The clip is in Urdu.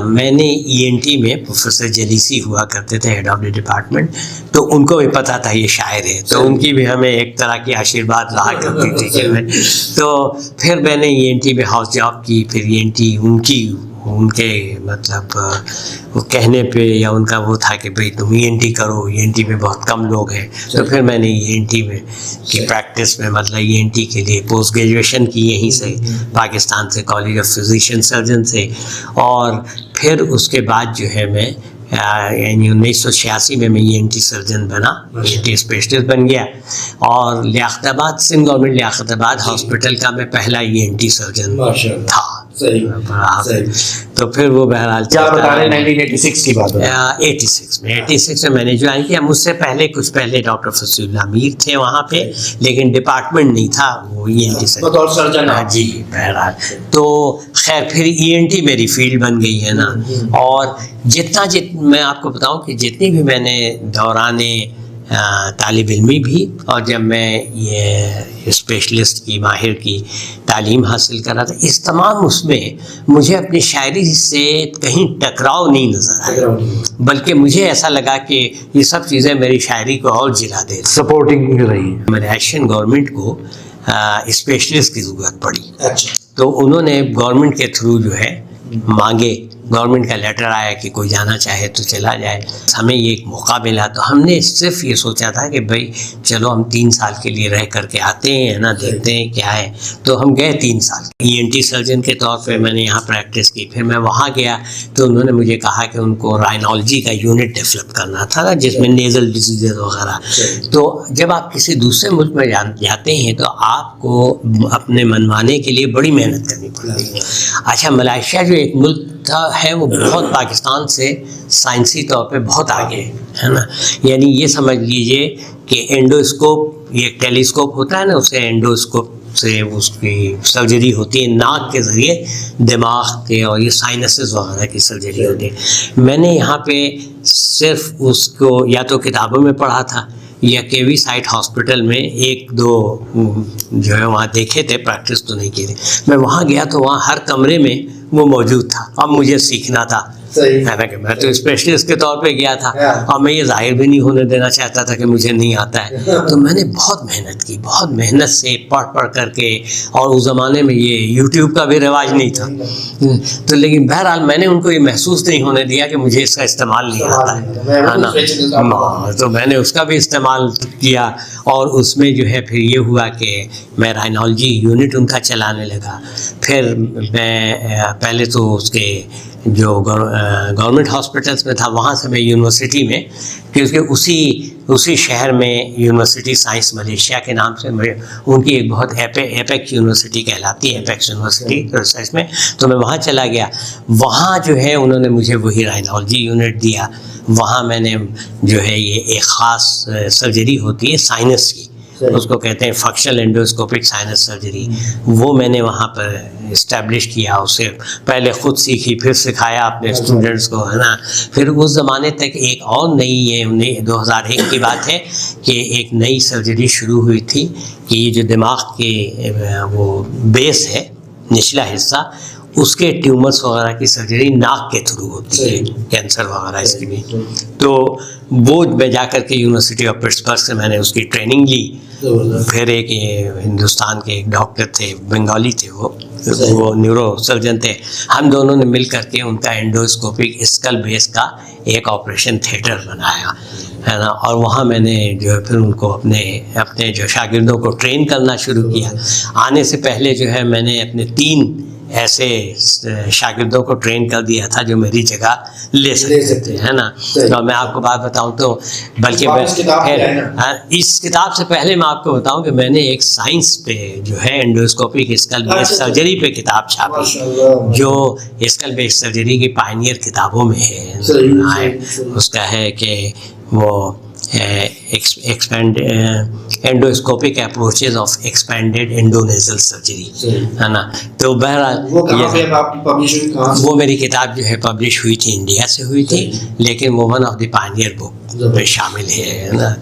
میں نے ENT میں پروفیسر جلیسی ہوا کرتے تھے ہیڈ آف دی ڈپارٹمنٹ, تو ان کو بھی پتہ تھا یہ شاعر ہے, تو ان کی بھی ہمیں ایک طرح کی آشیرواد رہا کرتی تھی کہ میں, تو پھر میں نے ENT میں ہاؤس جاب کی. پھر ENT ان کے مطلب وہ کہنے پہ یا ان کا وہ تھا کہ بھئی تم ENT کرو, ENT میں بہت کم لوگ ہیں. تو پھر میں نے ENT میں کی پریکٹس میں مطلب ENT کے لیے پوسٹ گریجویشن کی یہیں سے پاکستان سے, کالج آف فزیشین سرجن سے. اور پھر اس کے بعد جو ہے میں یعنی 1986 میں ENT سرجن بنا, ENT اسپیشلسٹ بن گیا. اور لیاقت آباد, سندھ گورنمنٹ لیاقت آباد ہاسپٹل کا میں پہلا ENT سرجن تھا. تو پھر وہ بہرحال 1986 کی بات ہے. 86 میں نے جوائن کیا. مجھ سے کچھ پہلے ڈاکٹر فصیح اللہ میر تھے وہاں پہ, لیکن ڈپارٹمنٹ نہیں تھا, وہ ENT سرجن. جی بہرحال تو خیر پھر ENT میری فیلڈ بن گئی ہے نا. اور میں آپ کو بتاؤں کہ جتنی بھی میں نے دورانے طالب علمی بھی, اور جب میں یہ اسپیشلسٹ کی ماہر کی تعلیم حاصل کر رہا تھا, اس تمام اس میں مجھے اپنی شاعری سے کہیں ٹکراؤ نہیں نظر آیا, بلکہ مجھے ایسا لگا کہ یہ سب چیزیں میری شاعری کو اور جلا دے. سپورٹنگ رہی. میں ایشین گورنمنٹ کو اسپیشلسٹ کی ضرورت پڑی, تو انہوں نے گورنمنٹ کے تھرو جو ہے مانگے, گورنمنٹ کا لیٹر آیا کہ کوئی جانا چاہے تو چلا جائے. ہمیں یہ ایک موقع ملا, تو ہم نے صرف یہ سوچا تھا کہ بھائی چلو ہم 3 سال کے لیے رہ کر کے آتے ہیں نا, دیکھتے ہیں کیا ہے. تو ہم گئے 3 سال ENT سرجن کے طور پہ, میں نے یہاں پریکٹس کی. پھر میں وہاں گیا تو انہوں نے مجھے کہا کہ ان کو رائنالوجی کا یونٹ ڈیولپ کرنا تھا نا, جس میں نیزل ڈیزیز وغیرہ. تو جب آپ کسی دوسرے ملک میں جاتے ہیں تو آپ کو اپنے منوانے کے لیے بڑی محنت کرنی پڑتی ہے. اچھا, ملائیشیا جو ایک ملک ہے وہ بہت پاکستان سے سائنسی طور پہ بہت آگے ہے نا. یعنی یہ سمجھ لیجئے کہ اینڈوسکوپ, یہ ٹیلیسکوپ ہوتا ہے نا, اسے اینڈوسکوپ سے اس کی سرجری ہوتی ہے, ناک کے ذریعے دماغ کے, اور یہ سائنسز وغیرہ کی سرجری ہوتی ہے. میں نے یہاں پہ صرف اس کو یا تو کتابوں میں پڑھا تھا یا KV سائٹ ہاسپٹل میں 1-2 جو ہے وہاں دیکھے تھے, پریکٹس تو نہیں کی تھی. میں وہاں گیا تو وہاں ہر کمرے میں وہ موجود تھا. اب مجھے سیکھنا تھا, میں تو اسپیشلسٹ کے طور پہ گیا تھا, اور میں یہ ظاہر بھی نہیں ہونے دینا چاہتا تھا کہ مجھے نہیں آتا ہے. تو میں نے بہت محنت کی, بہت محنت سے پڑھ کر کے. اور اس زمانے میں یہ YouTube کا بھی رواج نہیں تھا, تو لیکن بہرحال میں نے ان کو یہ محسوس نہیں ہونے دیا کہ مجھے اس کا استعمال نہیں آتا ہے نا. تو میں نے اس کا بھی استعمال کیا, اور اس میں جو ہے پھر یہ ہوا کہ میں رائنالوجی یونٹ ان کا چلانے لگا. پھر میں پہلے تو اس کے جو گورنمنٹ ہاسپٹلس میں تھا, وہاں سے میں یونیورسٹی میں, کیونکہ اسی شہر میں یونیورسٹی سائنس ملیشیا کے نام سے ان کی ایک بہت ایپیک یونیورسٹی کہلاتی ہے, ایپیکس یونیورسٹی ریسرچ میں. تو میں وہاں چلا گیا. وہاں جو ہے انہوں نے مجھے وہی رائنالوجی یونٹ دیا. وہااں میں نے جو ہے یہ ایک خاص سرجری ہوتی ہے سائنس کی, اس کو کہتے ہیں فنکشنل انڈوسکوپک سائنس سرجری, وہ میں نے وہاں پر اسٹیبلش کیا. اسے پہلے خود سیکھی, پھر سکھایا اپنے اسٹوڈنٹس کو ہے نا. پھر اس زمانے تک ایک اور نئی, یہ 2001 کی بات ہے کہ ایک نئی سرجری شروع ہوئی تھی کہ یہ جو دماغ کے وہ بیس ہے, نچلا حصہ, اس کے ٹیومرس وغیرہ کی سرجری ناک کے تھرو ہوتی ہے, کینسر وغیرہ اس کی بھی. تو وہ میں جا کر کے یونیورسٹی آف پٹسبرگ سے میں نے اس کی ٹریننگ لی. پھر ایک ہندوستان کے ایک ڈاکٹر تھے, بنگالی تھے, وہ نیورو سرجن تھے. ہم دونوں نے مل کر کے ان کا انڈوسکوپک اسکل بیس کا ایک آپریشن تھیٹر بنایا ہے نا. اور وہاں میں نے جو ہے پھر ان کو اپنے جو شاگردوں کو ٹرین کرنا شروع کیا. آنے سے پہلے جو ہے میں نے اپنے 3 ایسے شاگردوں کو ٹرین کر دیا تھا جو میری جگہ لے سکتے تھے ہے نا. تو میں آپ کو بات بتاؤں تو بلکہ اس کتاب سے پہلے میں آپ کو بتاؤں کہ میں نے ایک سائنس پہ جو ہے انڈوسکوپک اسکل بیس سرجری پہ کتاب چھاپی, جو اسکل بیس سرجری کی پائنیئر کتابوں میں ہے. اس کا ہے کہ وہ انڈوسکوپک اپروچز آف ایکسپینڈیڈ انڈونیزل سرجری ہے نا. تو بہرحال وہ میری کتاب جو ہے پبلش ہوئی تھی, انڈیا سے ہوئی تھی, لیکن وہ ون آف دی پائنیئر بک میں شامل ہے نا.